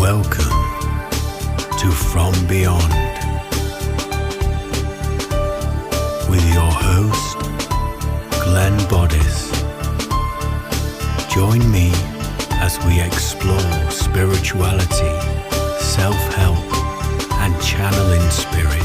Welcome to From Beyond with your host, Glenn Boddice. Join me as we explore spirituality, self-help, and channeling spirit.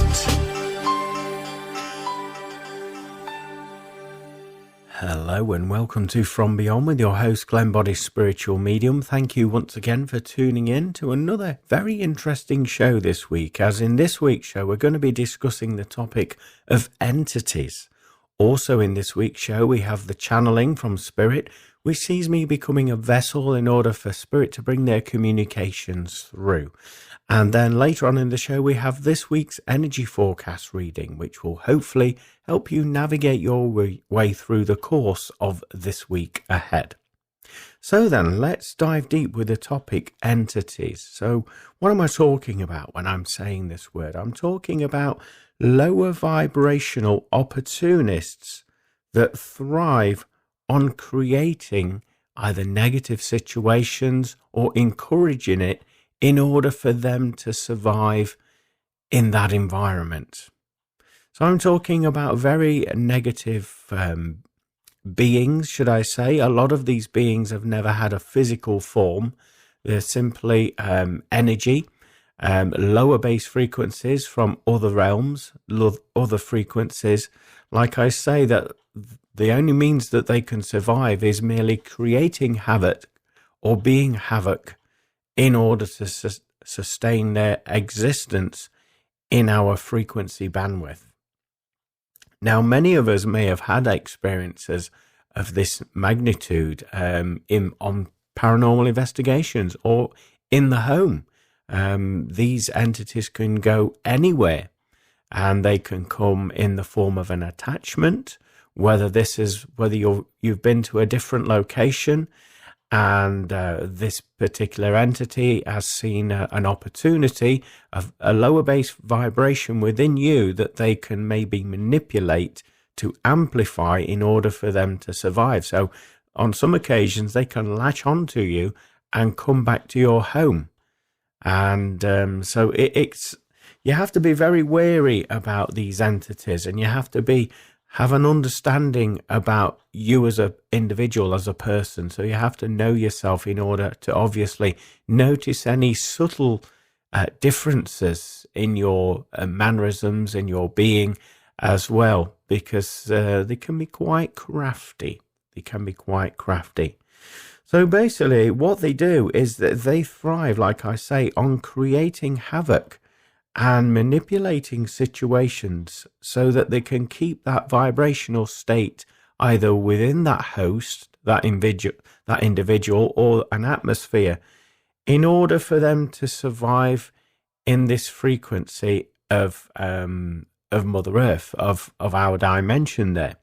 Hello and welcome to From Beyond with your host Glenn Boddice, spiritual medium. Thank you once again for tuning in to another very interesting show this week. As in this week's show, we're going to be discussing the topic of entities. Also in this week's show, we have the channeling from spirit, which sees me becoming a vessel in order for spirit to bring their communications through. And then later on in the show, we have this week's energy forecast reading, which will hopefully help you navigate your way through the course of this week ahead. So then, let's dive deep with the topic entities. So what am I talking about when I'm saying this word? I'm talking about lower vibrational opportunists that thrive on creating either negative situations or encouraging it in order for them to survive in that environment. So I'm talking about very negative beings, should I say. A lot of these beings have never had a physical form. They're simply energy, lower base frequencies from other realms, other frequencies. Like I say, that the only means that they can survive is merely creating havoc or being havoc in order to sustain their existence in our frequency bandwidth. Now, many of us may have had experiences of this magnitude on paranormal investigations or in the home. These entities can go anywhere, and they can come in the form of an attachment, whether you've been to a different location and this particular entity has seen an opportunity of a lower base vibration within you that they can maybe manipulate to amplify in order for them to survive. So on some occasions, they can latch onto you and come back to your home. And so it's you have to be very wary about these entities, and you have to have an understanding about you as an individual, as a person. So you have to know yourself in order to obviously notice any subtle differences in your mannerisms, in your being as well, because they can be quite crafty. So basically what they do is that they thrive, like I say, on creating havoc and manipulating situations so that they can keep that vibrational state either within that host, that individual, or an atmosphere, in order for them to survive in this frequency of Mother Earth, of our dimension there.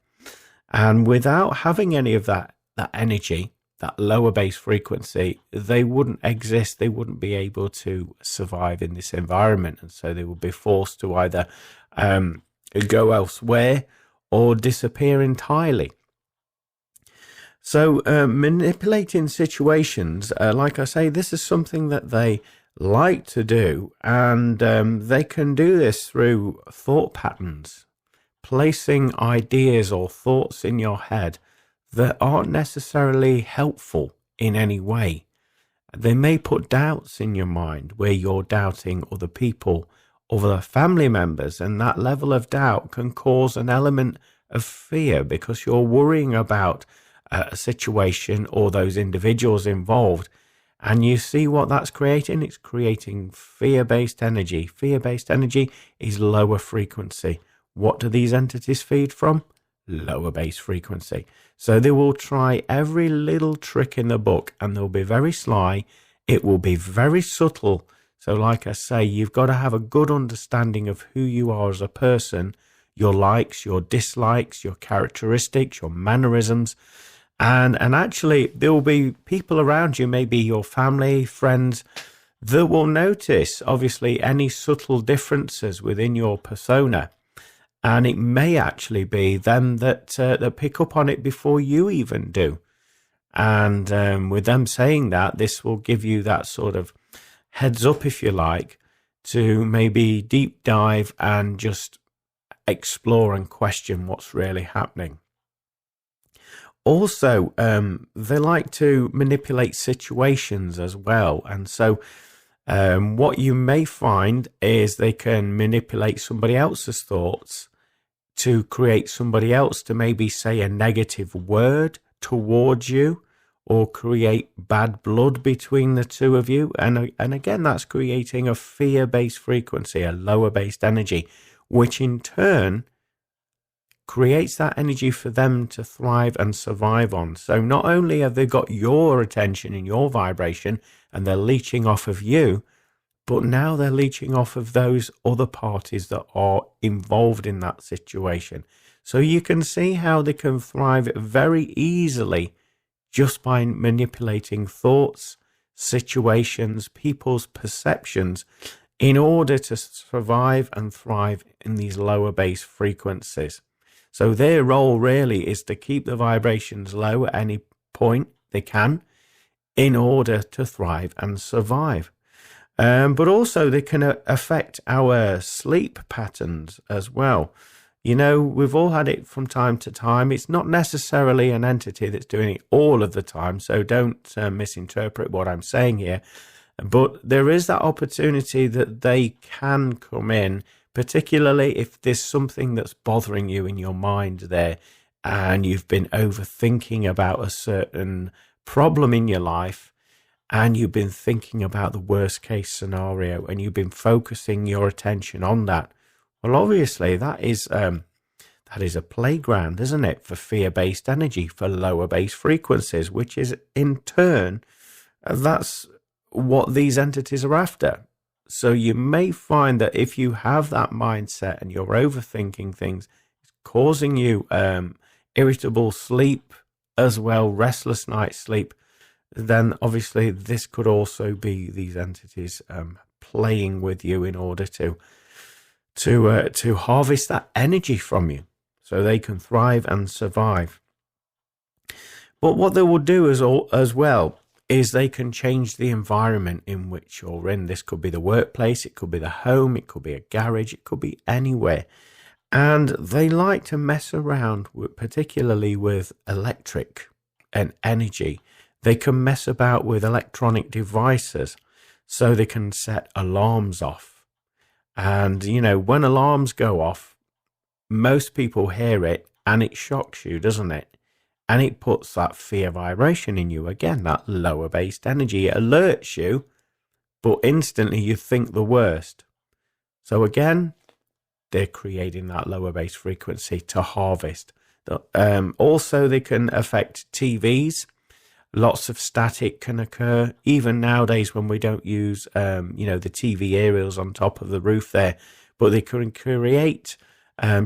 And without having any of that energy, that lower base frequency, they wouldn't exist. They wouldn't be able to survive in this environment. And so they would be forced to either go elsewhere or disappear entirely. So manipulating situations, like I say, this is something that they like to do. And they can do this through thought patterns, placing ideas or thoughts in your head that aren't necessarily helpful in any way. They may put doubts in your mind where you're doubting other people, other family members, and that level of doubt can cause an element of fear because you're worrying about a situation or those individuals involved. And you see what that's creating? It's creating fear-based energy. Fear-based energy is lower frequency. What do these entities feed from? Lower base frequency. So they will try every little trick in the book, and they'll be very sly. It will be very subtle. So like I say, you've got to have a good understanding of who you are as a person, your likes, your dislikes, your characteristics, your mannerisms. And actually there will be people around you, maybe your family, friends, that will notice obviously any subtle differences within your persona. And it may actually be them that pick up on it before you even do. And with them saying that, this will give you that sort of heads up, if you like, to maybe deep dive and just explore and question what's really happening. Also, they like to manipulate situations as well. And so what you may find is they can manipulate somebody else's thoughts to create somebody else to maybe say a negative word towards you, or create bad blood between the two of you. And again, that's creating a fear-based frequency, a lower-based energy, which in turn creates that energy for them to thrive and survive on. So not only have they got your attention and your vibration, and they're leeching off of you, but now they're leeching off of those other parties that are involved in that situation. So you can see how they can thrive very easily just by manipulating thoughts, situations, people's perceptions in order to survive and thrive in these lower base frequencies. So their role really is to keep the vibrations low at any point they can in order to thrive and survive. But also they can affect our sleep patterns as well. You know, we've all had it from time to time. It's not necessarily an entity that's doing it all of the time, so don't misinterpret what I'm saying here. But there is that opportunity that they can come in, particularly if there's something that's bothering you in your mind there, and you've been overthinking about a certain problem in your life, and you've been thinking about the worst case scenario, and you've been focusing your attention on that. Well, obviously, that is a playground, isn't it, for fear-based energy, for lower-based frequencies, which is, in turn, that's what these entities are after. So you may find that if you have that mindset and you're overthinking things, it's causing you irritable sleep as well, restless night sleep, then obviously this could also be these entities playing with you in order to harvest that energy from you so they can thrive and survive. But what they will do as well is they can change the environment in which you're in. This could be the workplace, it could be the home, it could be a garage, it could be anywhere. And they like to mess around particularly with electric and energy. They can mess about with electronic devices, so they can set alarms off. And, you know, when alarms go off, most people hear it and it shocks you, doesn't it? And it puts that fear vibration in you. Again, that lower based energy. It alerts you, but instantly you think the worst. So again, they're creating that lower base frequency to harvest. Also, they can affect TVs. Lots of static can occur, even nowadays when we don't use, the TV aerials on top of the roof there. But they can create,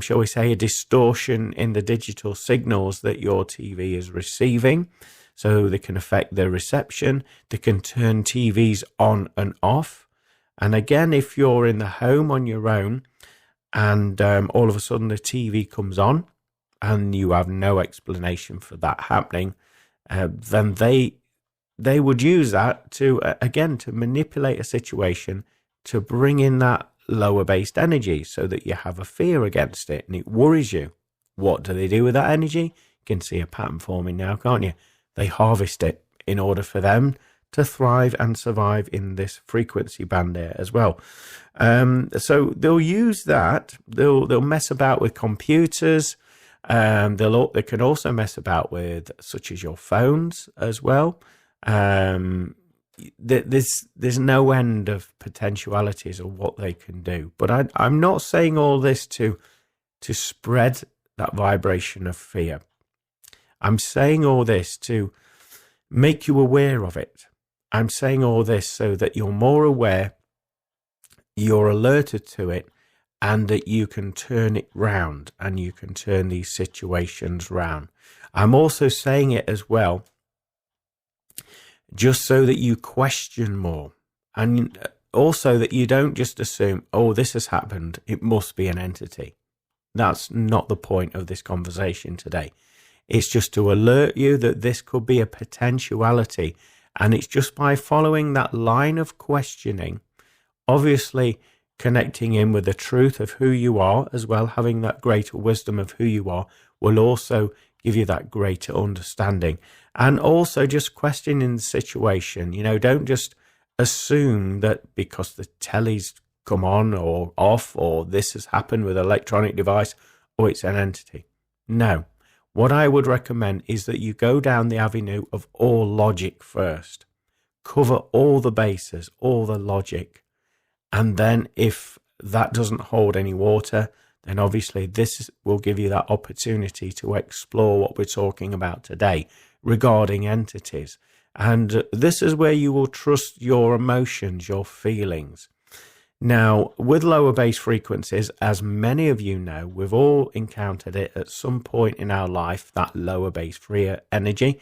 shall we say, a distortion in the digital signals that your TV is receiving. So they can affect the reception. They can turn TVs on and off. And again, if you're in the home on your own and all of a sudden the TV comes on and you have no explanation for that happening, then they would use that to manipulate a situation to bring in that lower based energy so that you have a fear against it and it worries you. What do they do with that energy? You can see a pattern forming now, can't you? They harvest it in order for them to thrive and survive in this frequency band there as well. So they'll use that. They'll mess about with computers. They can also mess about with, such as your phones as well. There's no end of potentialities of what they can do. But I'm not saying all this to spread that vibration of fear. I'm saying all this to make you aware of it. I'm saying all this so that you're more aware, you're alerted to it, and that you can turn it round and you can turn these situations round. I'm also saying it as well, just so that you question more, and also that you don't just assume, oh, this has happened, it must be an entity. That's not the point of this conversation today. It's just to alert you that this could be a potentiality, And it's just by following that line of questioning, obviously connecting in with the truth of who you are as well, having that greater wisdom of who you are will also give you that greater understanding. And also just questioning the situation. Don't just assume that because the telly's come on or off, or this has happened with an electronic device, or it's an entity. No. What I would recommend is that you go down the avenue of all logic first. Cover all the bases, all the logic. And then if that doesn't hold any water, then obviously this will give you that opportunity to explore what we're talking about today regarding entities. And this is where you will trust your emotions, your feelings. Now, with lower bass frequencies, as many of you know, we've all encountered it at some point in our life, that lower bass free energy.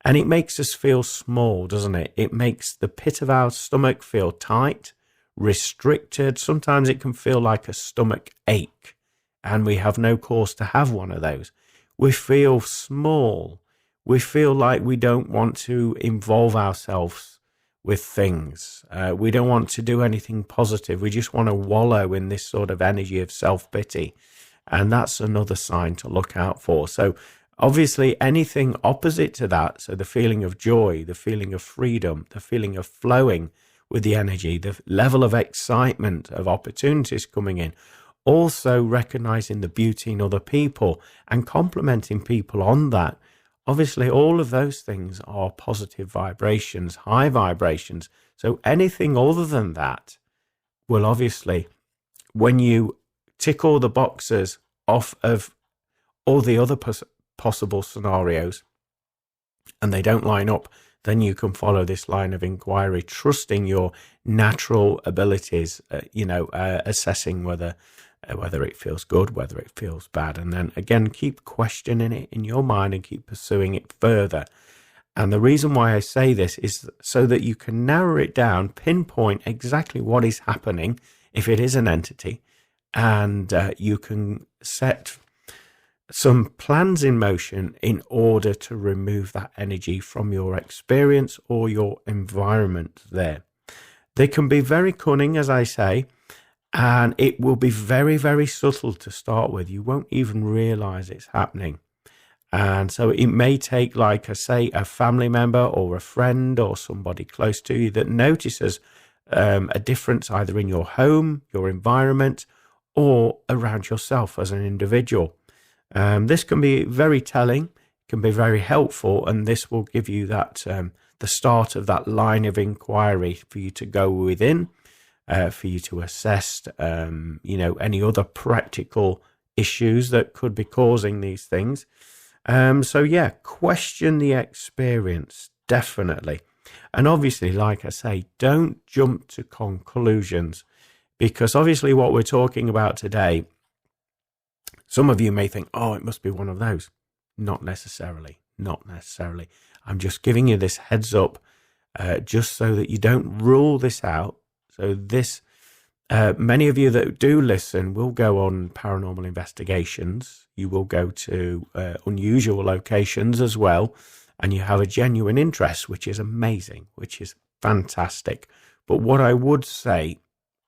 And it makes us feel small, doesn't it? It makes the pit of our stomach feel tight, restricted. Sometimes it can feel like a stomach ache, and we have no cause to have one of those. We feel small. We feel like we don't want to involve ourselves with things. We don't want to do anything positive. We just want to wallow in this sort of energy of self-pity. And that's another sign to look out for. So obviously anything opposite to that, so the feeling of joy, the feeling of freedom, the feeling of flowing with the energy, the level of excitement of opportunities coming in, also recognizing the beauty in other people and complimenting people on that. Obviously, all of those things are positive vibrations, high vibrations. So anything other than that will obviously, when you tick all the boxes off of all the other possible scenarios and they don't line up, then you can follow this line of inquiry, trusting your natural abilities, assessing whether it feels good, whether it feels bad. And then again, keep questioning it in your mind and keep pursuing it further. And the reason why I say this is so that you can narrow it down, pinpoint exactly what is happening if it is an entity, and you can set some plans in motion in order to remove that energy from your experience or your environment there. They can be very cunning, as I say, and it will be very, very subtle to start with. You won't even realize it's happening. And so it may take, like I say, a family member or a friend or somebody close to you that notices a difference either in your home, your environment, or around yourself as an individual. This can be very telling, can be very helpful, and this will give you that the start of that line of inquiry for you to go within, for you to assess, any other practical issues that could be causing these things. Question the experience, definitely. And obviously, like I say, don't jump to conclusions, because obviously what we're talking about today, some of you may think, oh, it must be one of those. Not necessarily. I'm just giving you this heads up, just so that you don't rule this out. So this, many of you that do listen will go on paranormal investigations. You will go to unusual locations as well, and you have a genuine interest, which is amazing, which is fantastic. But what I would say,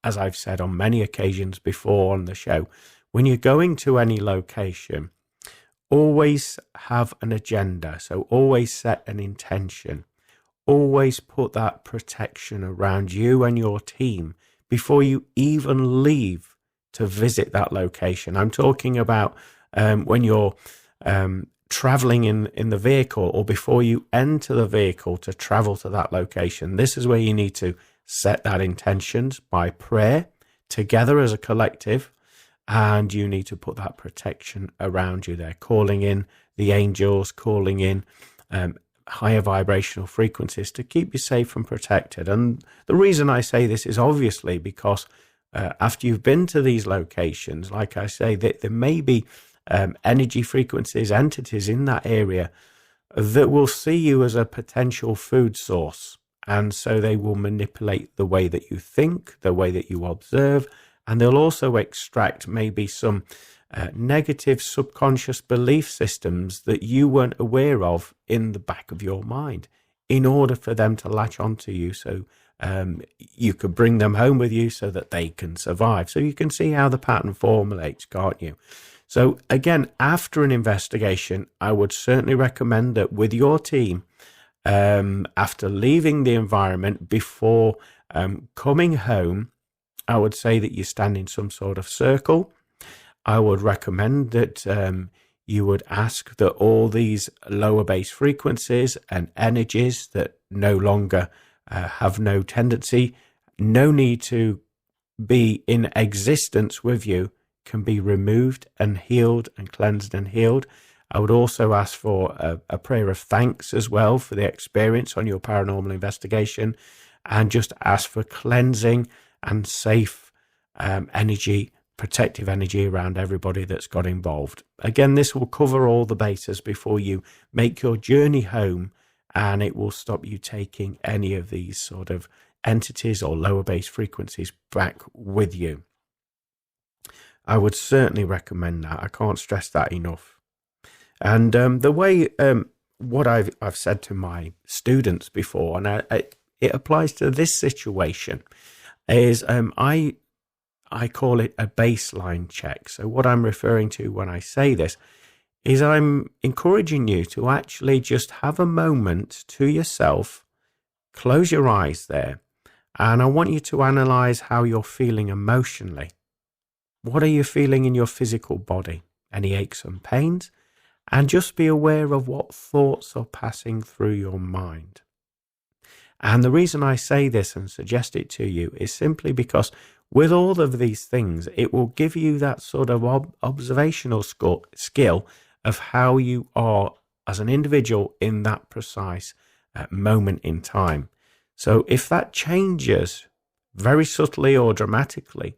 as I've said on many occasions before on the show, when you're going to any location, always have an agenda. So always set an intention. Always put that protection around you and your team before you even leave to visit that location. I'm talking about when you're traveling in the vehicle, or before you enter the vehicle to travel to that location. This is where you need to set that intentions by prayer together as a collective, and you need to put that protection around you there, calling in the angels, calling in higher vibrational frequencies to keep you safe and protected. And the reason I say this is obviously because after you've been to these locations, like I say, that there may be energy frequencies, entities in that area that will see you as a potential food source. And so they will manipulate the way that you think, the way that you observe, and they'll also extract maybe some negative subconscious belief systems that you weren't aware of in the back of your mind. in order for them to latch onto you. So you could bring them home with you so that they can survive. So you can see how the pattern formulates, can't you? So again, after an investigation, I would certainly recommend that with your team, after leaving the environment, before coming home, I would say that you stand in some sort of circle. I would recommend that you would ask that all these lower base frequencies and energies that no longer have no tendency, no need to be in existence with you, can be removed and healed and cleansed and healed. I would also ask for a prayer of thanks as well for the experience on your paranormal investigation, and just ask for cleansing and safe energy, protective energy around everybody that's got involved. Again, this will cover all the bases before you make your journey home, and it will stop you taking any of these sort of entities or lower base frequencies back with you. I would certainly recommend that. I can't stress that enough. And the way what I've said to my students before, and it applies to this situation, is I call it a baseline check. So what I'm referring to when I say this is I'm encouraging you to actually just have a moment to yourself, close your eyes there, and I want you to analyze how you're feeling emotionally. What are you feeling in your physical body? Any aches and pains? And just be aware of what thoughts are passing through your mind. And the reason I say this and suggest it to you is simply because with all of these things, it will give you that sort of observational skill of how you are as an individual in that precise moment in time. So if that changes very subtly or dramatically,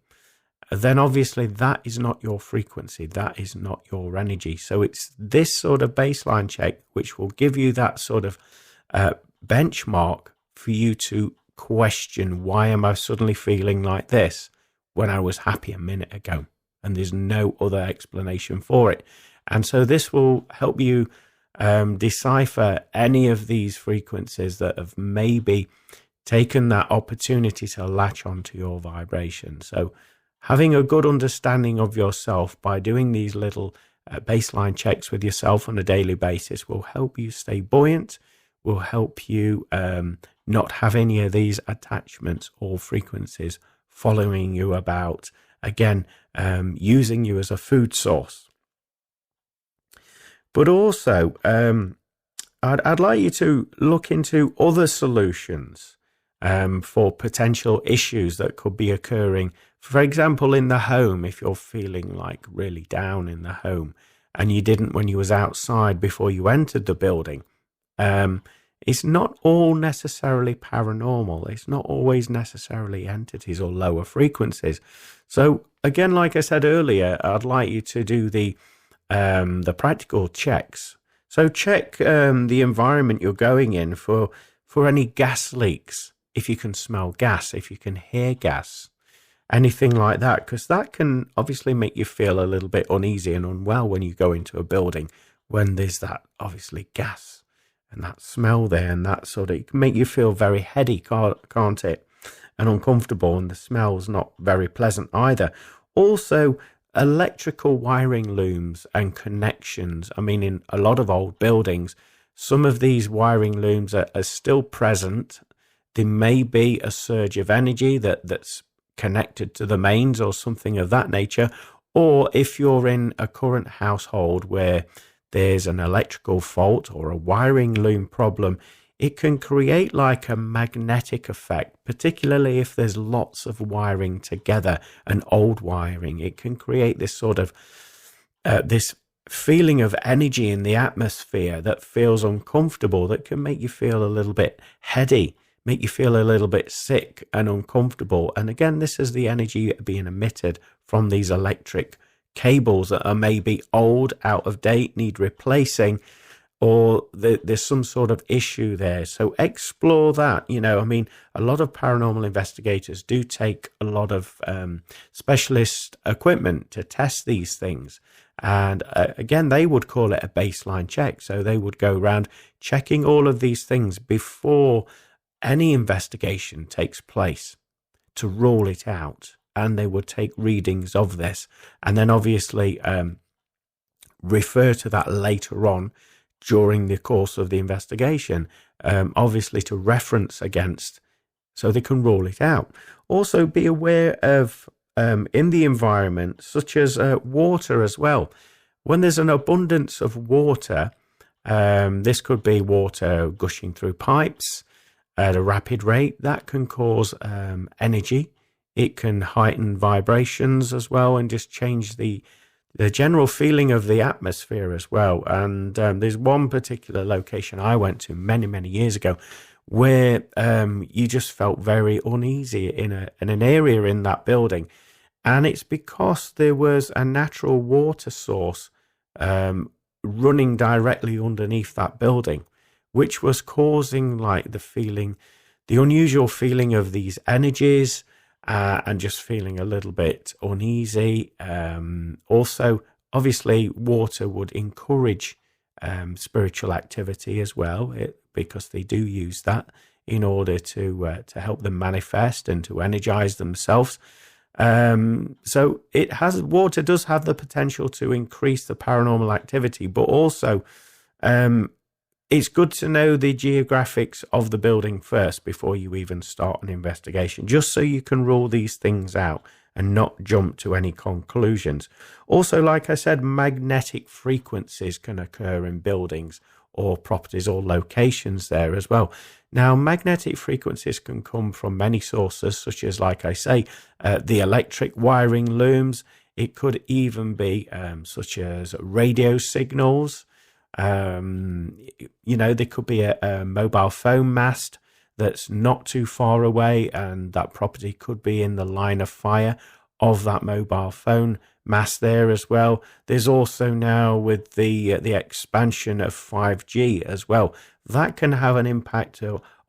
then obviously that is not your frequency, that is not your energy. So it's this sort of baseline check which will give you that sort of benchmark for you to question, why am I suddenly feeling like this when I was happy a minute ago? And there's no other explanation for it. And so this will help you decipher any of these frequencies that have maybe taken that opportunity to latch onto your vibration. So having a good understanding of yourself by doing these little baseline checks with yourself on a daily basis will help you stay buoyant, will help you not have any of these attachments or frequencies following you about, again, using you as a food source. But also, I'd like you to look into other solutions for potential issues that could be occurring. For example, in the home, if you're feeling like really down in the home and you didn't when you was outside before you entered the building, it's not all necessarily paranormal. It's not always necessarily entities or lower frequencies. So again, like I said earlier, I'd like you to do the practical checks. So check the environment you're going in for any gas leaks, if you can smell gas, if you can hear gas, anything like that, because that can obviously make you feel a little bit uneasy and unwell when you go into a building when there's that obviously gas and that smell there, and that sort of, it can make you feel very heady, can't it, and uncomfortable, and the smell's not very pleasant either. Also, electrical wiring looms and connections. I mean, in a lot of old buildings, some of these wiring looms are still present. There may be a surge of energy that's connected to the mains or something of that nature. Or if you're in a current household where there's an electrical fault or a wiring loom problem, it can create like a magnetic effect, particularly if there's lots of wiring together and old wiring. It can create this sort of this feeling of energy in the atmosphere that feels uncomfortable, that can make you feel a little bit heady, make you feel a little bit sick and uncomfortable. And again, this is the energy being emitted from these electric cables that are maybe old, out of date, need replacing, or there's some sort of issue there. So explore that. I mean, a lot of paranormal investigators do take a lot of specialist equipment to test these things. And again, they would call it a baseline check. So they would go around checking all of these things before any investigation takes place to rule it out. And they would take readings of this and then obviously refer to that later on during the course of the investigation, obviously to reference against, so they can rule it out. Also be aware of in the environment, such as water as well. When there's an abundance of water, this could be water gushing through pipes at a rapid rate, that can cause energy. It can heighten vibrations as well and just change the general feeling of the atmosphere as well. And there's one particular location I went to many years ago where you just felt very uneasy in an area in that building. And it's because there was a natural water source running directly underneath that building, which was causing like the unusual feeling of these energies and just feeling a little bit uneasy. Also, obviously, water would encourage spiritual activity as well, because they do use that in order to help them manifest and to energize themselves. So water does have the potential to increase the paranormal activity, but also it's good to know the geographics of the building first before you even start an investigation, just so you can rule these things out and not jump to any conclusions. Also, like I said, magnetic frequencies can occur in buildings or properties or locations there as well. Now, magnetic frequencies can come from many sources, such as, like I say, the electric wiring looms. It could even be such as radio signals. There could be a mobile phone mast that's not too far away, and that property could be in the line of fire of that mobile phone mast there as well. There's also now, with the expansion of 5G as well, that can have an impact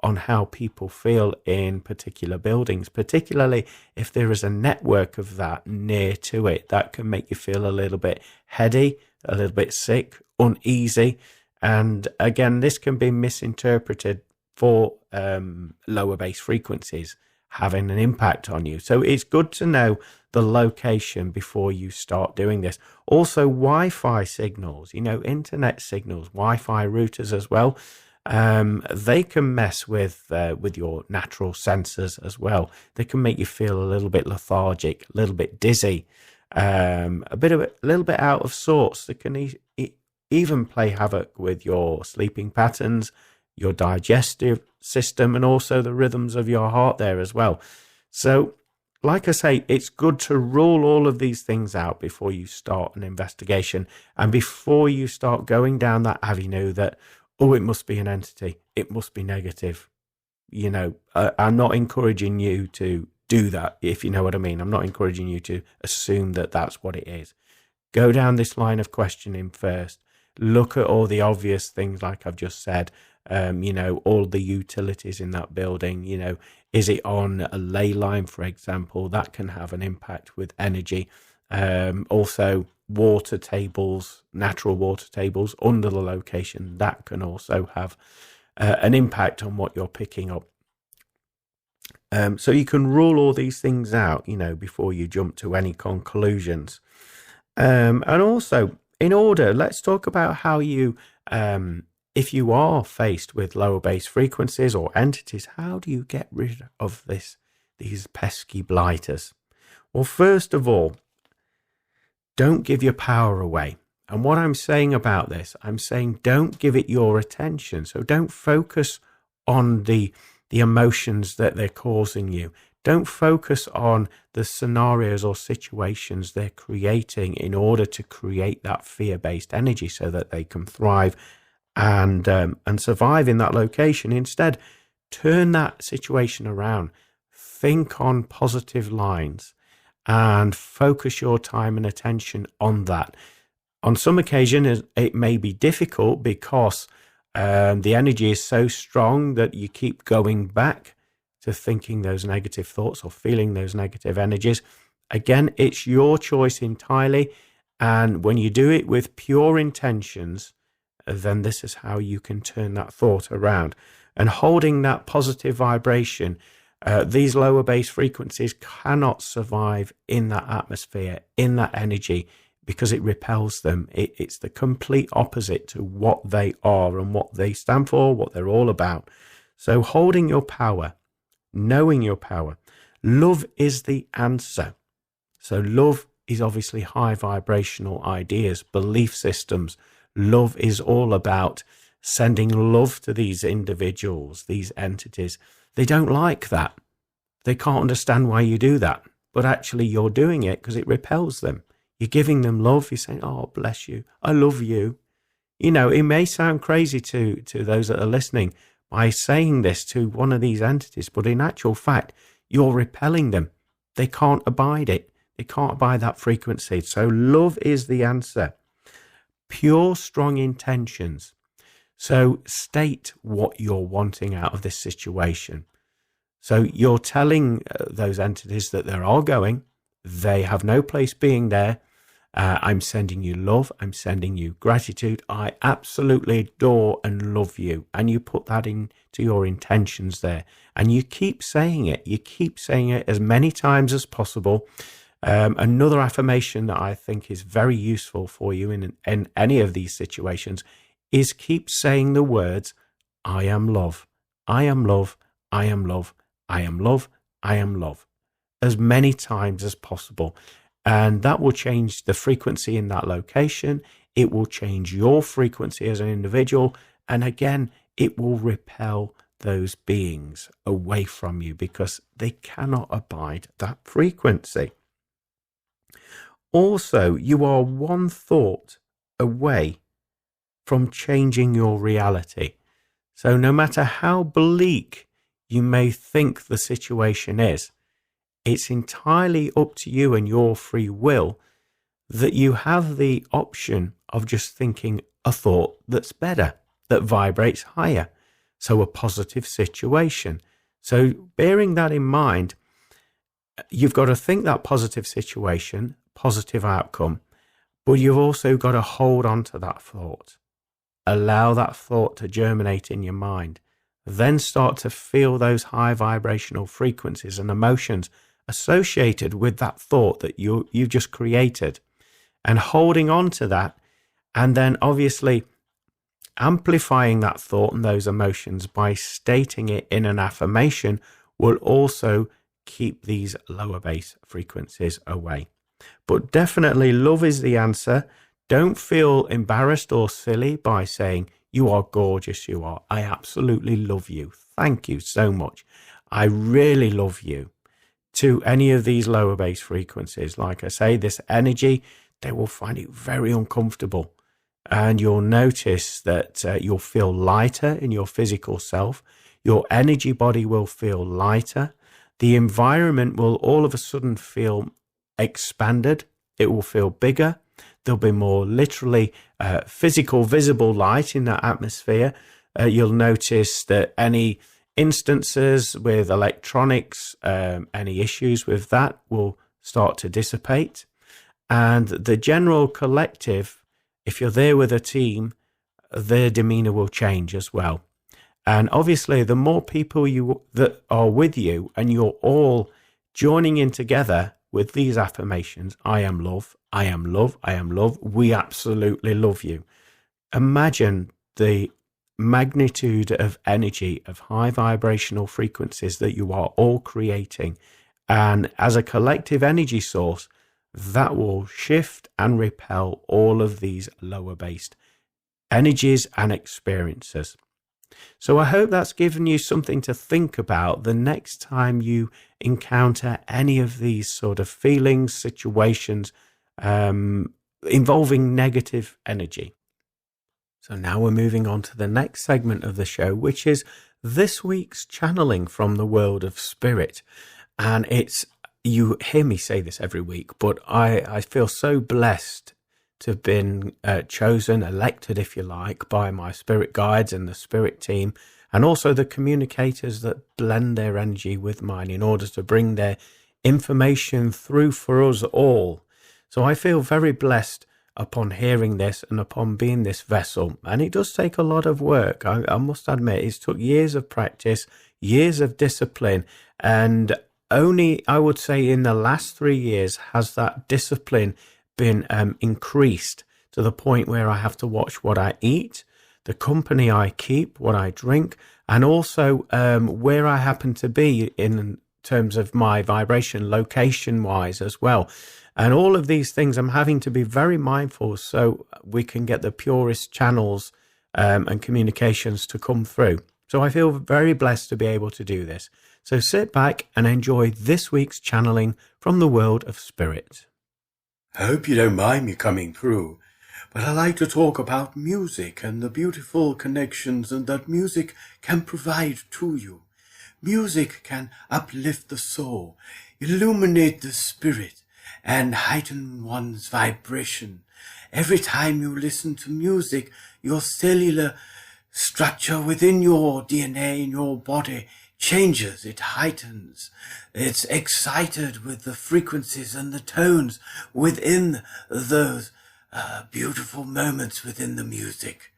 on how people feel in particular buildings, particularly if there is a network of that near to it. That can make you feel a little bit heady, a little bit sick, uneasy. And again, this can be misinterpreted for lower bass frequencies having an impact on you. So it's good to know the location before you start doing this. Also, Wi-Fi signals, internet signals, Wi-Fi routers as well. They can mess with your natural senses as well. They can make you feel a little bit lethargic, a little bit dizzy, a little bit out of sorts. They can even play havoc with your sleeping patterns, your digestive system, and also the rhythms of your heart there as well. So, like I say, it's good to rule all of these things out before you start an investigation and before you start going down that avenue that, oh, it must be an entity, it must be negative. I'm not encouraging you to do that, if you know what I mean. I'm not encouraging you to assume that that's what it is. Go down this line of questioning first. Look at all the obvious things like I've just said. All the utilities in that building, is it on a ley line, for example? That can have an impact with energy. Also, water tables, natural water tables under the location, that can also have an impact on what you're picking up. So you can rule all these things out, before you jump to any conclusions. And also, in order, let's talk about how you, if you are faced with lower bass frequencies or entities, how do you get rid of these pesky blighters? Well, first of all, don't give your power away. And what I'm saying about this, I'm saying don't give it your attention. So don't focus on the emotions that they're causing you. Don't focus on the scenarios or situations they're creating in order to create that fear-based energy so that they can thrive and survive in that location. Instead, turn that situation around. Think on positive lines and focus your time and attention on that. On some occasions, it may be difficult because the energy is so strong that you keep going back to thinking those negative thoughts or feeling those negative energies. Again, it's your choice entirely. And when you do it with pure intentions, then this is how you can turn that thought around. And holding that positive vibration, these lower base frequencies cannot survive in that atmosphere, in that energy, because it repels them. It's the complete opposite to what they are and what they stand for, what they're all about. So holding your power, knowing your power, love is the answer. So love is obviously high vibrational ideas, belief systems. Love is all about sending love to these individuals, these entities. They don't like that. They can't understand why you do that. But actually you're doing it because it repels them. You're giving them love. You're saying, oh, bless you. I love you. You know, it may sound crazy to those that are listening by saying this to one of these entities, but in actual fact, you're repelling them. They can't abide it. They can't abide that frequency. So love is the answer. Pure, strong intentions. So state what you're wanting out of this situation. So you're telling those entities that they are going. They have no place being there. I'm sending you love. I'm sending you gratitude. I absolutely adore and love you. And you put that into your intentions there. And you keep saying it. You keep saying it as many times as possible. Another affirmation that I think is very useful for you in any of these situations is keep saying the words, I am love. I am love. I am love. I am love. I am love. As many times as possible. And that will change the frequency in that location. It will change your frequency as an individual. And again, it will repel those beings away from you because they cannot abide that frequency. Also, you are one thought away from changing your reality. So no matter how bleak you may think the situation is, it's entirely up to you and your free will that you have the option of just thinking a thought that's better, that vibrates higher. So a positive situation. So bearing that in mind, you've got to think that positive situation, positive outcome, but you've also got to hold on to that thought. Allow that thought to germinate in your mind. Then start to feel those high vibrational frequencies and emotions associated with that thought that you've just created, and holding on to that, and then obviously amplifying that thought and those emotions by stating it in an affirmation will also keep these lower base frequencies away. But definitely love is the answer. Don't feel embarrassed or silly by saying, you are gorgeous, you are. I absolutely love you. Thank you so much. I really love you. To any of these lower base frequencies, like I say, this energy, they will find it very uncomfortable. And you'll notice that you'll feel lighter in your physical self. Your energy body will feel lighter. The environment will all of a sudden feel expanded. It will feel bigger. There'll be more literally physical, visible light in that atmosphere. You'll notice that any instances with electronics, any issues with that will start to dissipate. And the general collective, if you're there with a team, their demeanor will change as well. And obviously, the more people that are with you and you're all joining in together with these affirmations, I am love, I am love, I am love, we absolutely love you. Imagine the magnitude of energy, of high vibrational frequencies that you are all creating. And as a collective energy source, that will shift and repel all of these lower based energies and experiences. So I hope that's given you something to think about the next time you encounter any of these sort of feelings, situations involving negative energy. So now we're moving on to the next segment of the show, which is this week's channeling from the world of spirit. And it's, you hear me say this every week, but I feel so blessed to have been chosen, elected, if you like, by my spirit guides and the spirit team, and also the communicators that blend their energy with mine in order to bring their information through for us all. So I feel very blessed upon hearing this and upon being this vessel. And it does take a lot of work. I must admit, it's took years of practice, years of discipline, and only, I would say, in the last 3 years has that discipline been increased to the point where I have to watch what I eat, the company I keep, what I drink, and also where I happen to be in terms of my vibration, location-wise as well. And all of these things I'm having to be very mindful so we can get the purest channels and communications to come through. So I feel very blessed to be able to do this. So sit back and enjoy this week's channeling from the world of spirit. I hope you don't mind me coming through, but I like to talk about music and the beautiful connections and that music can provide to you. Music can uplift the soul, illuminate the spirit, and heighten one's vibration. Every time you listen to music, your cellular structure within your DNA in your body changes, it heightens, it's excited with the frequencies and the tones within those beautiful moments within the music.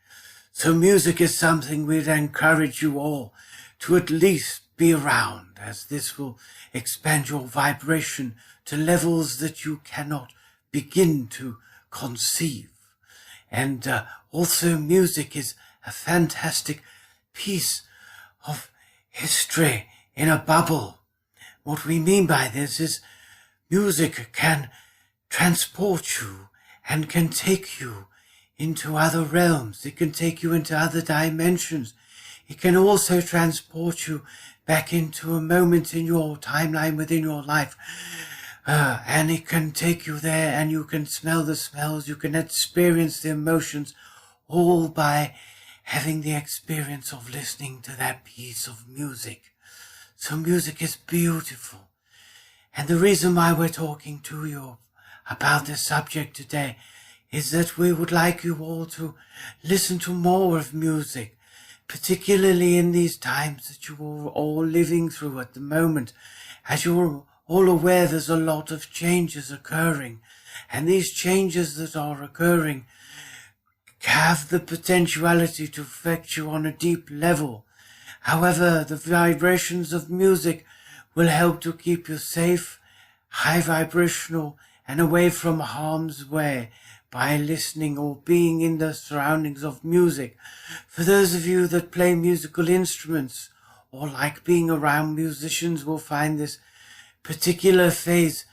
So music is something we'd encourage you all to at least be around, as this will expand your vibration to levels that you cannot begin to conceive. And also music is a fantastic piece of history in a bubble. What we mean by this is music can transport you and can take you into other realms. It can take you into other dimensions. It can also transport you back into a moment in your timeline within your life. And it can take you there, and you can smell the smells, you can experience the emotions, all by having the experience of listening to that piece of music. So music is beautiful. And the reason why we're talking to you about this subject today is that we would like you all to listen to more of music, particularly in these times that you are all living through at the moment. As you're all aware, there's a lot of changes occurring, and these changes that are occurring have the potentiality to affect you on a deep level. However, the vibrations of music will help to keep you safe, high vibrational, and away from harm's way by listening or being in the surroundings of music. For those of you that play musical instruments or like being around musicians will find this particular phase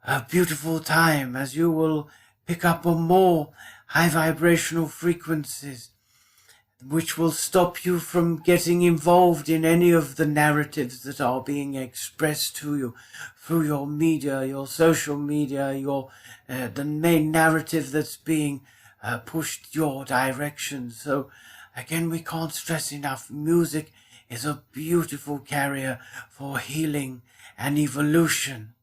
a beautiful time, as you will pick up on more high vibrational frequencies which will stop you from getting involved in any of the narratives that are being expressed to you through your media, your social media, your the main narrative that's being pushed your direction. So again, we can't stress enough, music is a beautiful carrier for healing and evolution.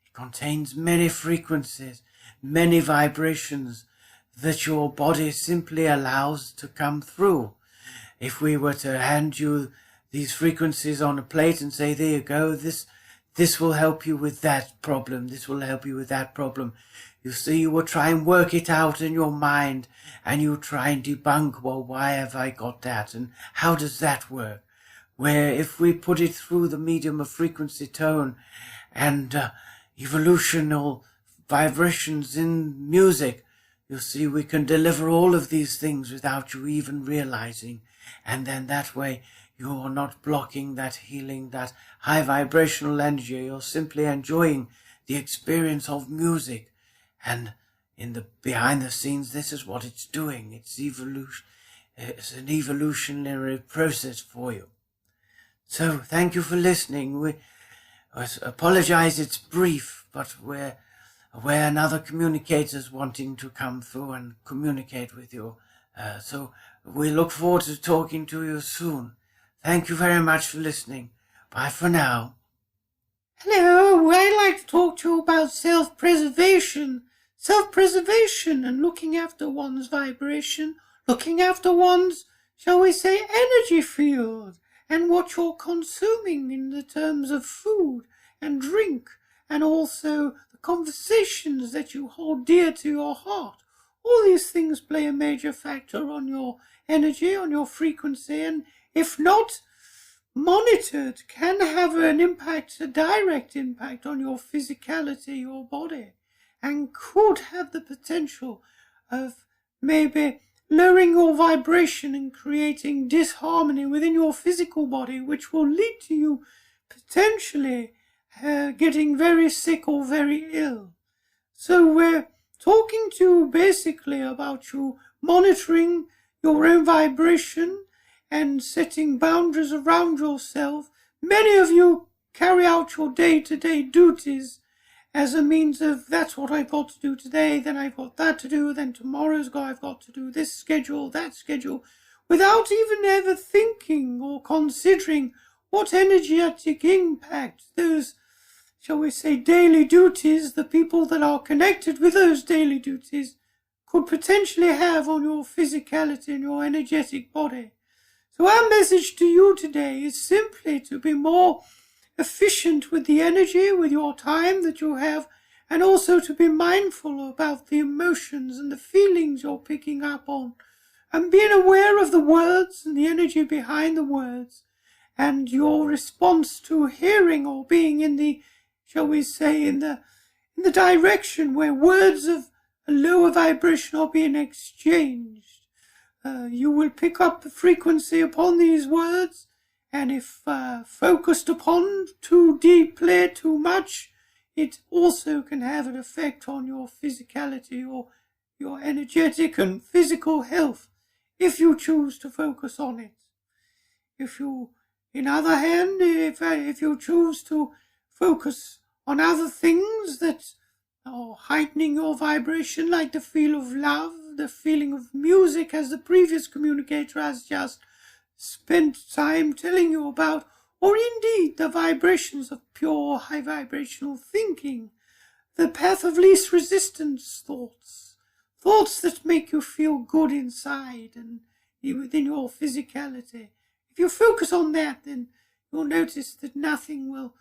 It contains many frequencies, many vibrations that your body simply allows to come through. If we were to hand you these frequencies on a plate and say, there you go, this will help you with that problem, this will help you with that problem, you see, you will try and work it out in your mind, and you try and debunk, well, why have I got that, and how does that work? Where if we put it through the medium of frequency, tone, and evolutional vibrations in music, you see, we can deliver all of these things without you even realizing. And then that way, you are not blocking that healing, that high vibrational energy. You're simply enjoying the experience of music. And in the behind the scenes, this is what it's doing. It's evolution. It's an evolutionary process for you. So thank you for listening. We apologize, it's brief, but we're aware and other communicators wanting to come through and communicate with you. So we look forward to talking to you soon. Thank you very much for listening. Bye for now. Hello, I'd like to talk to you about self-preservation. Self-preservation and looking after one's vibration, looking after one's, shall we say, energy field, and what you're consuming in the terms of food and drink, and also the conversations that you hold dear to your heart, All these things play a major factor on your energy, on your frequency, and if not monitored, can have an impact, a direct impact on your physicality, your body, and could have the potential of maybe lowering your vibration and creating disharmony within your physical body, which will lead to you potentially getting very sick or very ill. So we're talking to you basically about you monitoring your own vibration and setting boundaries around yourself. Many of you carry out your day-to-day duties as a means of, that's what I've got to do today, then I've got that to do, then I've got to do this schedule, that schedule, without even ever thinking or considering what energetic impact those, shall we say, daily duties, the people that are connected with those daily duties, could potentially have on your physicality and your energetic body. So our message to you today is simply to be more efficient with the energy, with your time that you have, and also to be mindful about the emotions and the feelings you're picking up on, and being aware of the words and the energy behind the words, and your response to hearing or being in the, shall we say, in the direction where words of a lower vibration are being exchanged. You will pick up the frequency upon these words, and if focused upon too deeply, too much, it also can have an effect on your physicality or your energetic and physical health, if you choose to focus on it. If you, in other hand, if you choose to focus on other things that are heightening your vibration, like the feel of love, the feeling of music, as the previous communicator has just spent time telling you about, or indeed the vibrations of pure high vibrational thinking, the path of least resistance thoughts that make you feel good inside and within your physicality. If you focus on that, then you'll notice that nothing will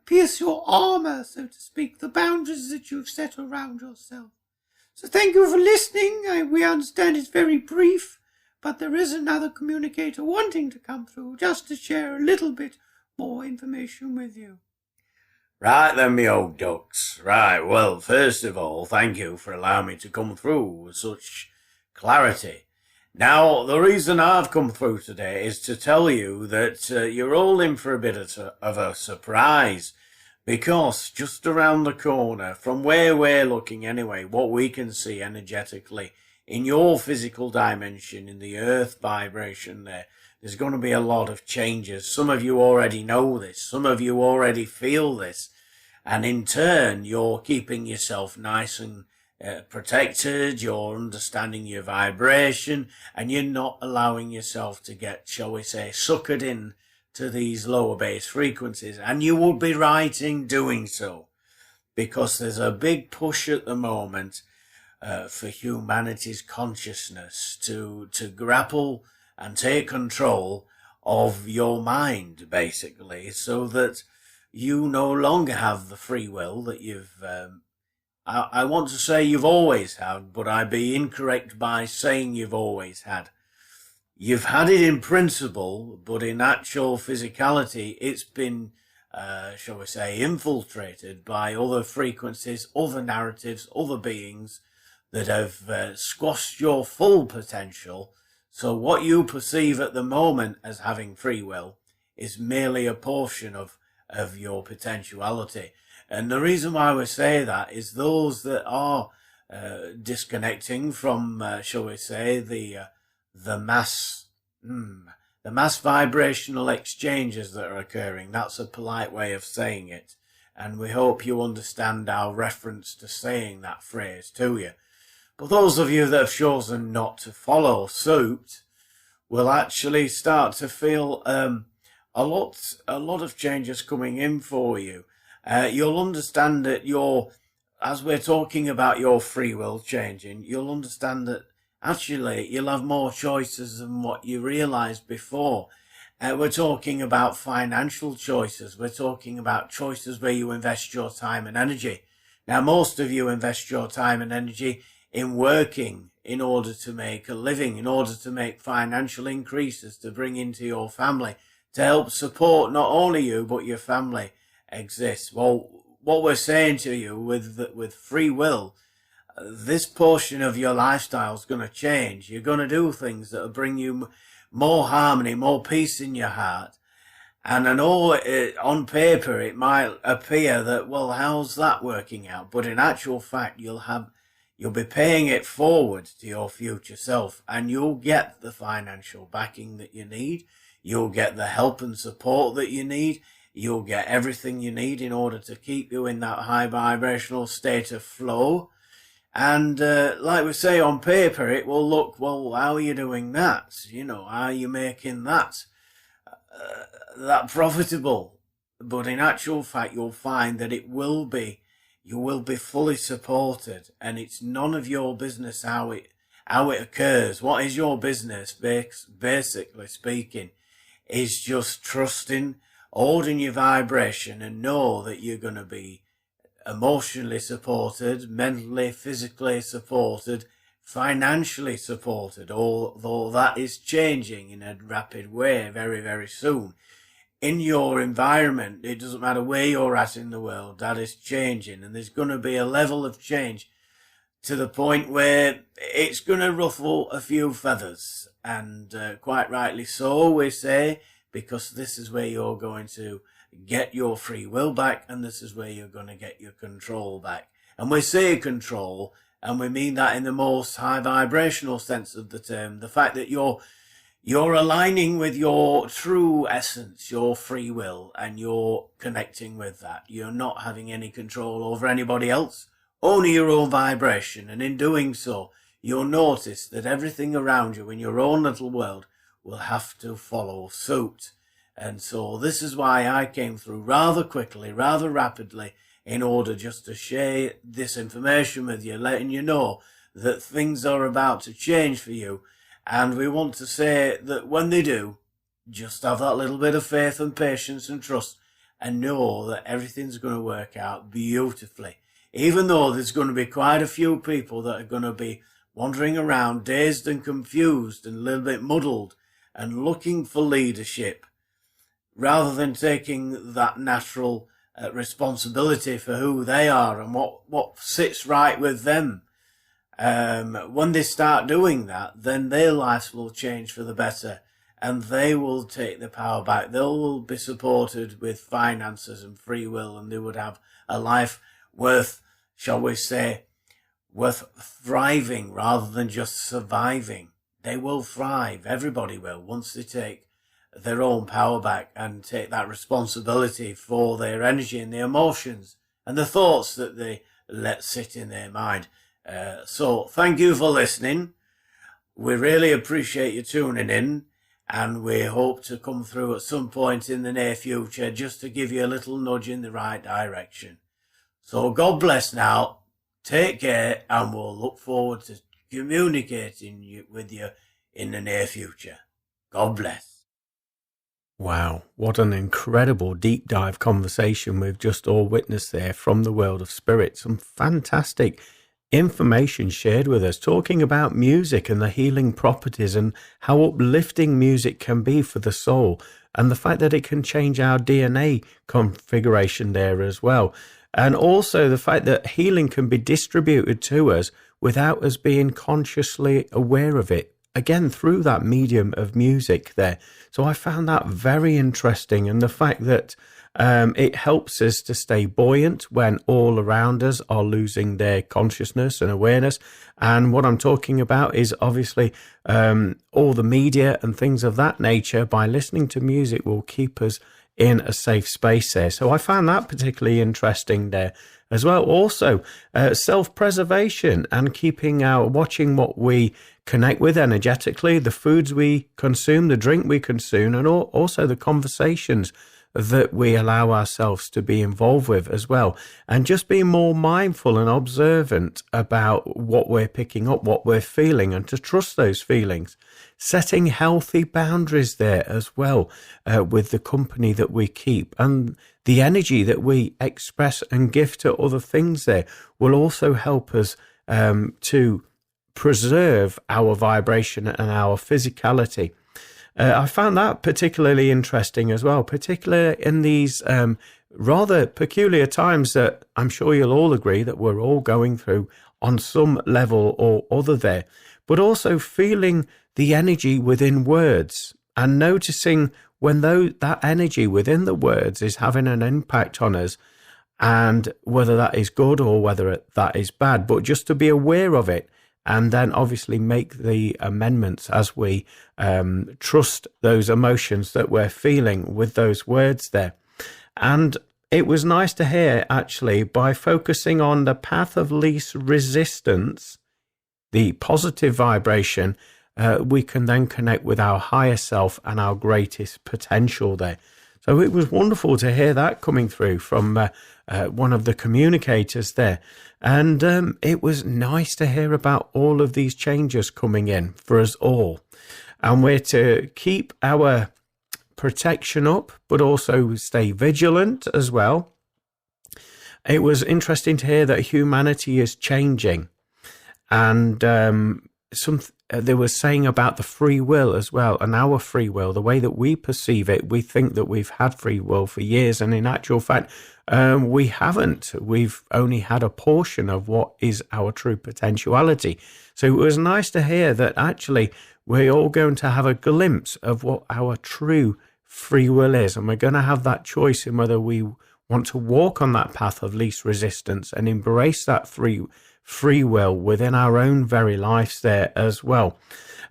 pierce your armor, so to speak, the boundaries that you've set around yourself. So thank you for listening. We understand it's very brief, but there is another communicator wanting to come through just to share a little bit more information with you. Right then, me old ducks. Right, well, first of all, thank you for allowing me to come through with such clarity. Now, the reason I've come through today is to tell you that you're all in for a bit of a surprise, because just around the corner, from where we're looking anyway, what we can see energetically in your physical dimension, in the earth vibration there's going to be a lot of changes. Some of you already know this, some of you already feel this, and in turn you're keeping yourself nice and protected, you're understanding your vibration, and you're not allowing yourself to get, shall we say, suckered in to these lower base frequencies. And you would be right in doing so, because there's a big push at the moment for humanity's consciousness to grapple and take control of your mind, basically, so that you no longer have the free will that you've I want to say you've always had, but I'd be incorrect by saying you've always had. You've had it in principle, but in actual physicality, it's been, shall we say, infiltrated by other frequencies, other narratives, other beings that have squashed your full potential. So what you perceive at the moment as having free will is merely a portion of your potentiality. And the reason why we say that is those that are disconnecting from, shall we say, the mass vibrational exchanges that are occurring. That's a polite way of saying it, and we hope you understand our reference to saying that phrase to you. But those of you that have chosen not to follow suit will actually start to feel a lot of changes coming in for you. You'll understand that as we're talking about your free will changing, you'll understand that actually you'll have more choices than what you realized before. We're talking about financial choices. We're talking about choices where you invest your time and energy. Now, most of you invest your time and energy in working in order to make a living, in order to make financial increases to bring into your family, to help support not only you but your family exists. Well, what we're saying to you with free will, this portion of your lifestyle is going to change. You're going to do things that will bring you more harmony, more peace in your heart. And I know on paper it might appear that, well, how's that working out? But in actual fact, you'll be paying it forward to your future self, and you'll get the financial backing that you need. You'll get the help and support that you need. You'll get everything you need in order to keep you in that high vibrational state of flow. And like we say, on paper, it will look, well, how are you doing that? How are you making that profitable? But in actual fact, you'll find that you will be fully supported, and it's none of your business how it occurs. What is your business, basically speaking, is just trusting, holding your vibration, and know that you're going to be emotionally supported, mentally, physically supported, financially supported, although that is changing in a rapid way very, very soon. In your environment, it doesn't matter where you're at in the world, that is changing, and there's going to be a level of change to the point where it's going to ruffle a few feathers, and quite rightly so, we say, because this is where you're going to get your free will back, and this is where you're going to get your control back. And we say control, and we mean that in the most high vibrational sense of the term. The fact that you're aligning with your true essence, your free will, and you're connecting with that. You're not having any control over anybody else, only your own vibration. And in doing so, you'll notice that everything around you in your own little world will have to follow suit. And so this is why I came through rather quickly, rather rapidly, in order just to share this information with you, letting you know that things are about to change for you. And we want to say that when they do, just have that little bit of faith and patience and trust, and know that everything's going to work out beautifully. Even though there's going to be quite a few people that are going to be wandering around dazed and confused and a little bit muddled and looking for leadership, rather than taking that natural responsibility for who they are and what sits right with them. When they start doing that, then their lives will change for the better, and they will take the power back. They will be supported with finances and free will, and they would have a life worth, shall we say, worth thriving rather than just surviving. They will thrive. Everybody will, once they take their own power back and take that responsibility for their energy and their emotions and the thoughts that they let sit in their mind. So thank you for listening. We really appreciate you tuning in, and we hope to come through at some point in the near future just to give you a little nudge in the right direction. So God bless now. Take care, and we'll look forward to communicating with you in the near future. God bless. Wow, what an incredible deep dive conversation we've just all witnessed there from the world of spirit. Some fantastic information shared with us, talking about music and the healing properties and how uplifting music can be for the soul, and the fact that it can change our DNA configuration there as well. And also the fact that healing can be distributed to us without us being consciously aware of it. Again, through that medium of music there. So I found that very interesting, and the fact that it helps us to stay buoyant when all around us are losing their consciousness and awareness. And what I'm talking about is obviously all the media and things of that nature. By listening to music will keep us in a safe space there. So I found that particularly interesting there as well. Also, self-preservation and watching what we connect with energetically, the foods we consume, the drink we consume, and also the conversations that we allow ourselves to be involved with as well. And just being more mindful and observant about what we're picking up, what we're feeling, and to trust those feelings. Setting healthy boundaries there as well with the company that we keep, and the energy that we express and give to other things there will also help us to preserve our vibration and our physicality. I found that particularly interesting as well, particularly in these rather peculiar times that I'm sure you'll all agree that we're all going through on some level or other there, but also feeling the energy within words and noticing when that energy within the words is having an impact on us, and whether that is good or whether that is bad, but just to be aware of it. And then obviously make the amendments as we trust those emotions that we're feeling with those words there. And it was nice to hear, actually, by focusing on the path of least resistance, the positive vibration, we can then connect with our higher self and our greatest potential there. So it was wonderful to hear that coming through from one of the communicators there. And it was nice to hear about all of these changes coming in for us all. And we're to keep our protection up, but also stay vigilant as well. It was interesting to hear that humanity is changing. And they were saying about the free will as well, and our free will, the way that we perceive it. We think that we've had free will for years, and in actual fact, we haven't. We've only had a portion of what is our true potentiality. So it was nice to hear that actually we're all going to have a glimpse of what our true free will is, and we're going to have that choice in whether we want to walk on that path of least resistance and embrace that free will within our own very lives there as well.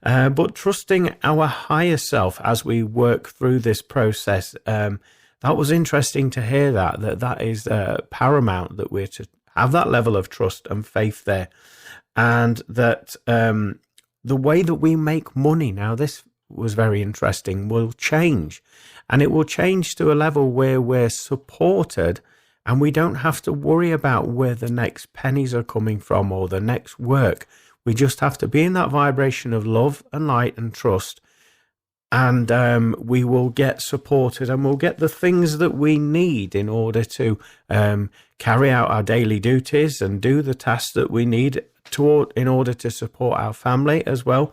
But trusting our higher self as we work through this process, that was interesting to hear that is paramount, that we're to have that level of trust and faith there. And that the way that we make money, now this was very interesting, will change. And it will change to a level where we're supported, and we don't have to worry about where the next pennies are coming from or the next work. We just have to be in that vibration of love and light and trust. And we will get supported, and we'll get the things that we need in order to carry out our daily duties and do the tasks that we need in order to support our family as well.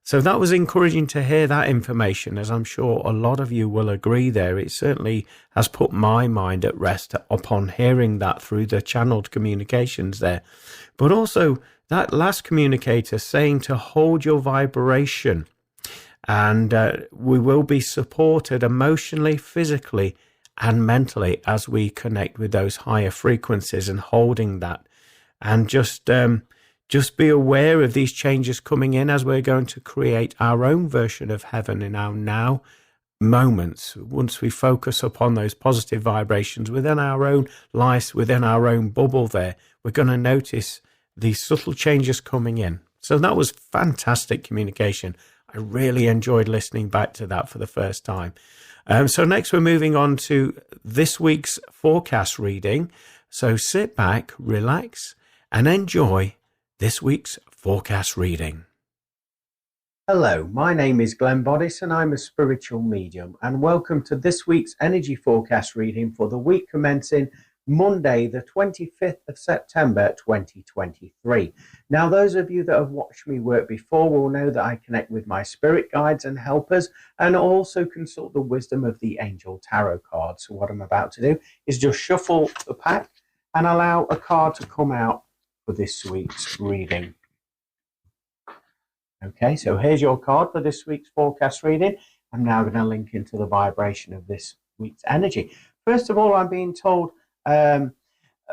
So that was encouraging to hear that information, as I'm sure a lot of you will agree there. It certainly has put my mind at rest upon hearing that through the channeled communications there. But also that last communicator saying to hold your vibration, and we will be supported emotionally, physically, and mentally as we connect with those higher frequencies and holding that. And just be aware of these changes coming in as we're going to create our own version of heaven in our now moments. Once we focus upon those positive vibrations within our own lives, within our own bubble there, we're going to notice these subtle changes coming in. So that was fantastic communication. I really enjoyed listening back to that for the first time. So next we're moving on to this week's forecast reading. So sit back, relax, and enjoy this week's forecast reading. Hello, my name is Glenn Boddice and I'm a spiritual medium, and welcome to this week's energy forecast reading for the week commencing Monday, the 25th of September 2023. Now, those of you that have watched me work before will know that I connect with my spirit guides and helpers, and also consult the wisdom of the angel tarot cards. So what I'm about to do is just shuffle the pack and allow a card to come out for this week's reading. Okay, so here's your card for this week's forecast reading. I'm now going to link into the vibration of this week's energy. First of all, I'm being told a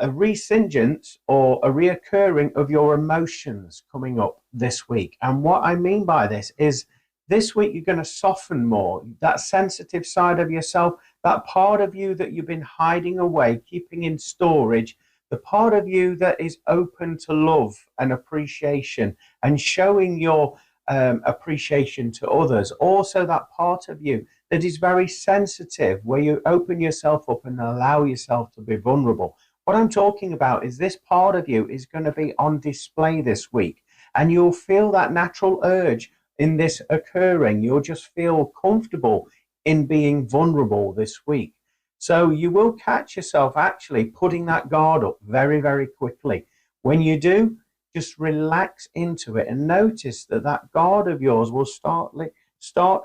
resurgence or a reoccurring of your emotions coming up this week. And what I mean by this is this week you're going to soften more. That sensitive side of yourself, that part of you that you've been hiding away, keeping in storage, the part of you that is open to love and appreciation and showing your appreciation to others. Also that part of you that is very sensitive, where you open yourself up and allow yourself to be vulnerable. What I'm talking about is this part of you is going to be on display this week, and you'll feel that natural urge in this occurring. You'll just feel comfortable in being vulnerable this week. So you will catch yourself actually putting that guard up very, very quickly. When you do, just relax into it and notice that that guard of yours will start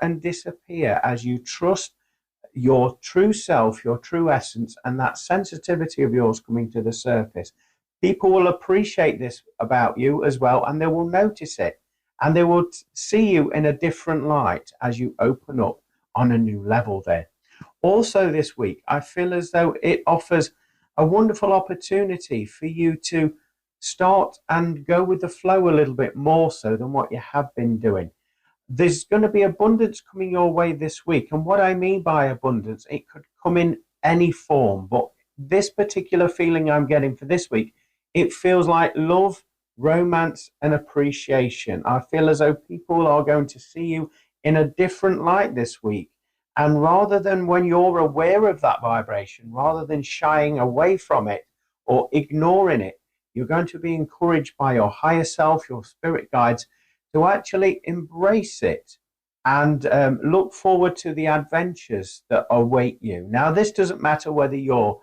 and disappear as you trust your true self, your true essence, and that sensitivity of yours coming to the surface. People will appreciate this about you as well, and they will notice it, and they will see you in a different light as you open up on a new level there. Also this week, I feel as though it offers a wonderful opportunity for you to start and go with the flow a little bit more so than what you have been doing. There's going to be abundance coming your way this week. And what I mean by abundance, it could come in any form. But this particular feeling I'm getting for this week, it feels like love, romance, and appreciation. I feel as though people are going to see you in a different light this week. And rather than when you're aware of that vibration, rather than shying away from it or ignoring it, you're going to be encouraged by your higher self, your spirit guides, to actually embrace it and look forward to the adventures that await you. Now, this doesn't matter whether you're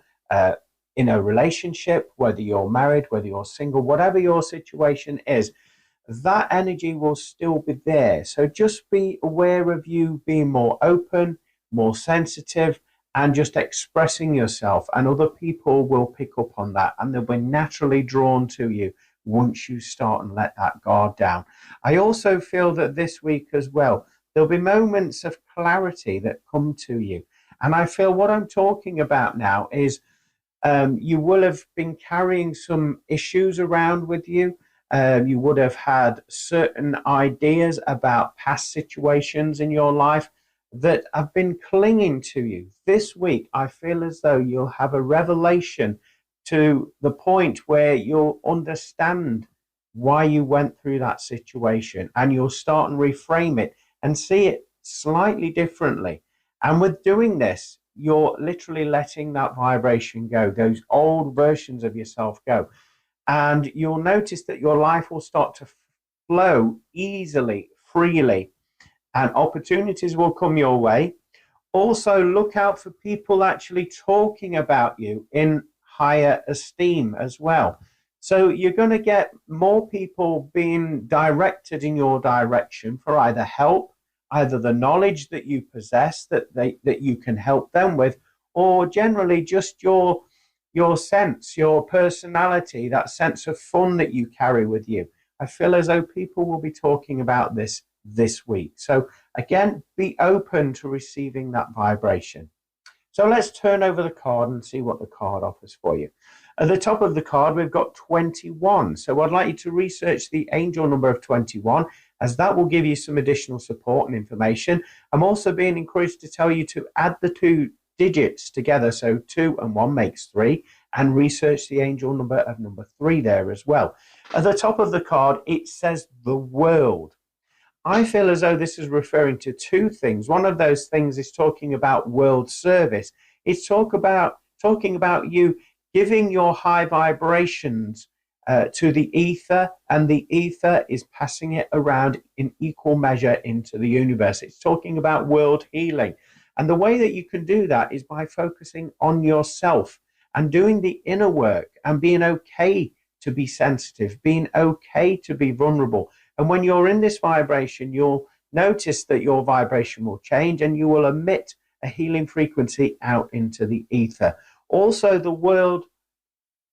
in a relationship, whether you're married, whether you're single, whatever your situation is, that energy will still be there. So just be aware of you being more open, more sensitive, and just expressing yourself. And other people will pick up on that, and they'll be naturally drawn to you once you start and let that guard down. I also feel that this week as well, there'll be moments of clarity that come to you. And I feel what I'm talking about now is you will have been carrying some issues around with you. You would have had certain ideas about past situations in your life that have been clinging to you. This week, I feel as though you'll have a revelation to the point where you'll understand why you went through that situation, and you'll start and reframe it and see it slightly differently. And with doing this, you're literally letting that vibration go, those old versions of yourself go. And you'll notice that your life will start to flow easily, freely, and opportunities will come your way. Also, look out for people actually talking about you in higher esteem as well. So you're going to get more people being directed in your direction for either help, either the knowledge that you possess that you can help them with, or generally just your sense, your personality, that sense of fun that you carry with you. I feel as though people will be talking about this week. So again, be open to receiving that vibration. So let's turn over the card and see what the card offers for you. At the top of the card, we've got 21. So I'd like you to research the angel number of 21, as that will give you some additional support and information. I'm also being encouraged to tell you to add the two digits together. So 2 and 1 makes 3, and research the angel number of number 3 there as well. At the top of the card, it says the world. I feel as though this is referring to two things. One of those things is talking about world service. It's talking about you giving your high vibrations to the ether, and the ether is passing it around in equal measure into the universe. It's talking about world healing. And the way that you can do that is by focusing on yourself and doing the inner work and being okay to be sensitive, being okay to be vulnerable. And when you're in this vibration, you'll notice that your vibration will change and you will emit a healing frequency out into the ether. Also, the world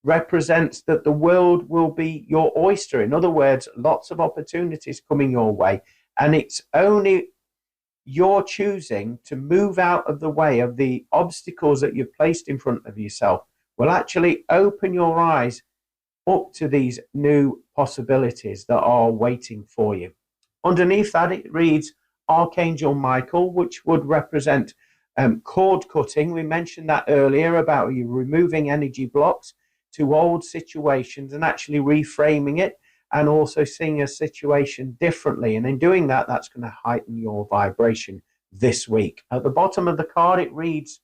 represents that the world will be your oyster. In other words, lots of opportunities coming your way. And it's only your choosing to move out of the way of the obstacles that you've placed in front of yourself will actually open your eyes up to these new possibilities that are waiting for you. Underneath that, it reads Archangel Michael, which would represent cord cutting. We mentioned that earlier about you removing energy blocks to old situations and actually reframing it, and also seeing a situation differently. And in doing that, that's going to heighten your vibration this week. At the bottom of the card, it reads,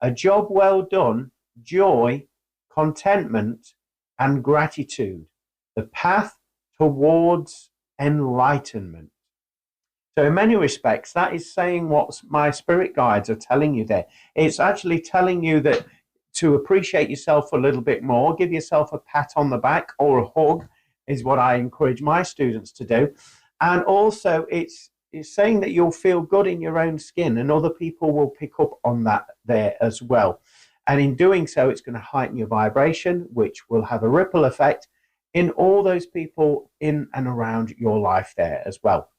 a job well done, joy, contentment, and gratitude, the path towards enlightenment. So in many respects, that is saying what my spirit guides are telling you there. It's actually telling you that to appreciate yourself a little bit more, give yourself a pat on the back or a hug, is what I encourage my students to do. And also it's saying that you'll feel good in your own skin, and other people will pick up on that there as well. And in doing so, it's going to heighten your vibration, which will have a ripple effect in all those people in and around your life there as well.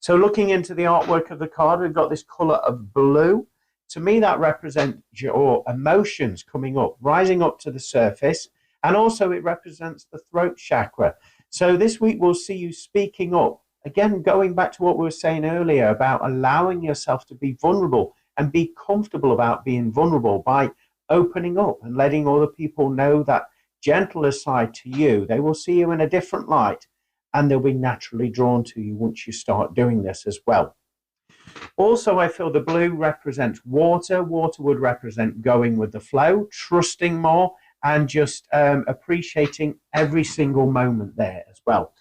So looking into the artwork of the card, we've got this color of blue. To me, that represents your emotions coming up, rising up to the surface. And also it represents the throat chakra. So this week we'll see you speaking up. Again, going back to what we were saying earlier about allowing yourself to be vulnerable and be comfortable about being vulnerable by opening up and letting other people know that gentler side to you. They will see you in a different light, and they'll be naturally drawn to you once you start doing this as well. Also, I feel the blue represents water. Water would represent going with the flow, trusting more, and just appreciating every single moment there as well.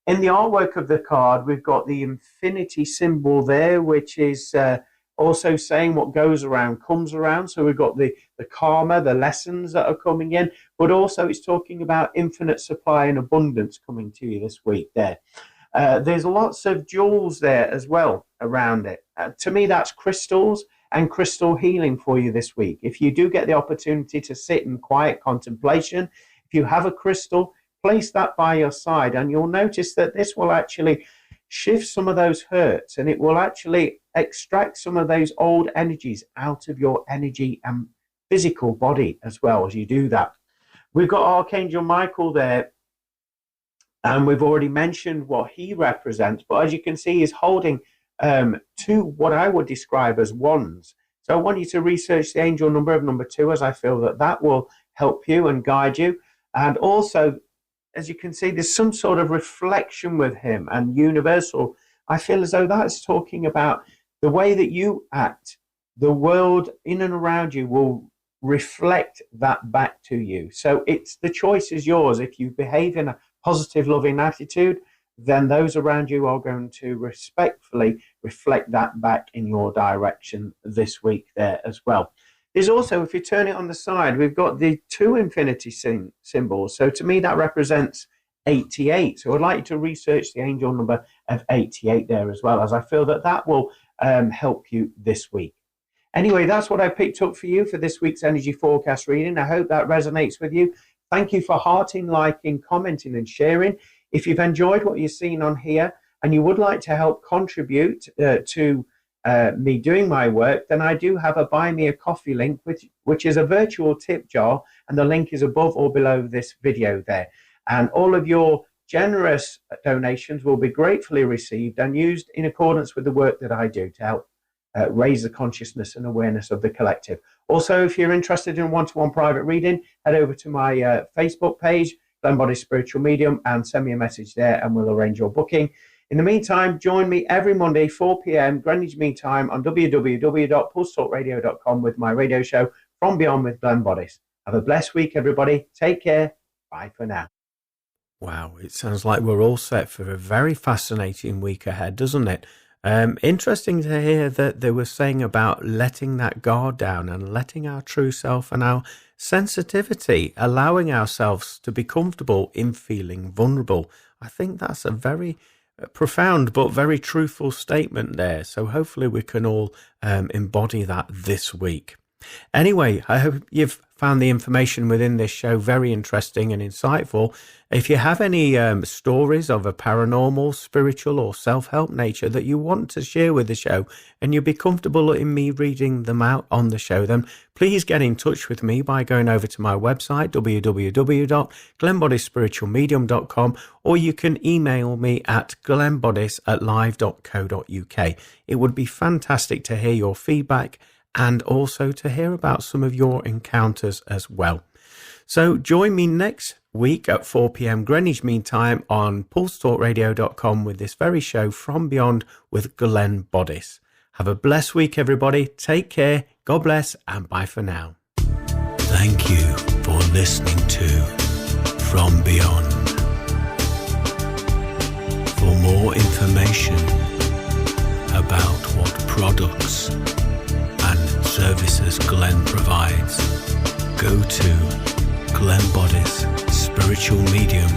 In the artwork of the card, we've got the infinity symbol there, which is also saying what goes around comes around. So we've got the karma, the lessons that are coming in, but also it's talking about infinite supply and abundance coming to you this week there. There's lots of jewels there as well around it. To me, that's crystals and crystal healing for you this week. If you do get the opportunity to sit in quiet contemplation, if you have a crystal, place that by your side, and you'll notice that this will actually shift some of those hurts, and it will actually extract some of those old energies out of your energy and physical body as well as you do that. We've got Archangel Michael there, and we've already mentioned what he represents, but as you can see, he's holding two what I would describe as wands. So I want you to research the angel number of number 2, as I feel that that will help you and guide you. And also, as you can see, there's some sort of reflection with him and universal. I feel as though that's talking about the way that you act. The world in and around you will reflect that back to you. So it's the choice is yours. If you behave in a positive, loving attitude, then those around you are going to respectfully reflect that back in your direction this week there as well. There's also, if you turn it on the side, we've got the 2 infinity symbols. So to me, that represents 88. So I'd like you to research the angel number of 88 there as well, as I feel that that will help you this week. Anyway, that's what I picked up for you for this week's energy forecast reading. I hope that resonates with you. Thank you for hearting, liking, commenting, and sharing. If you've enjoyed what you've seen on here and you would like to help contribute to me doing my work, then I do have a Buy Me a Coffee link, which is a virtual tip jar, and the link is above or below this video there. And all of your generous donations will be gratefully received and used in accordance with the work that I do to help raise the consciousness and awareness of the collective. Also, if you're interested in one-to-one private reading, head over to my Facebook page, Glenn Boddice Spiritual Medium, and send me a message there and we'll arrange your booking. In the meantime, join me every Monday, 4 p.m. Greenwich Mean Time on www.pulsetalkradio.com with my radio show From Beyond with Glenn Boddice. Have a blessed week, everybody. Take care. Bye for now. Wow, it sounds like we're all set for a very fascinating week ahead, doesn't it? Interesting to hear that they were saying about letting that guard down and letting our true self and our sensitivity, allowing ourselves to be comfortable in feeling vulnerable. I think that's a very profound but very truthful statement there. So hopefully we can all embody that this week. Anyway, I hope you've found the information within this show very interesting and insightful. If you have any stories of a paranormal, spiritual or self-help nature that you want to share with the show and you'll be comfortable in me reading them out on the show, then please get in touch with me by going over to my website, www.glennboddicespiritualmedium.com, or you can email me at glennboddice@live.co.uk. It would be fantastic to hear your feedback and also to hear about some of your encounters as well. So join me next week at 4 p.m. Greenwich Mean Time on pulsetalkradio.com with this very show From Beyond with Glenn Boddice. Have a blessed week, everybody. Take care. God bless, and bye for now. Thank you for listening to From Beyond. For more information about what products and services Glenn provides, go to Glenn Boddice Spiritual Medium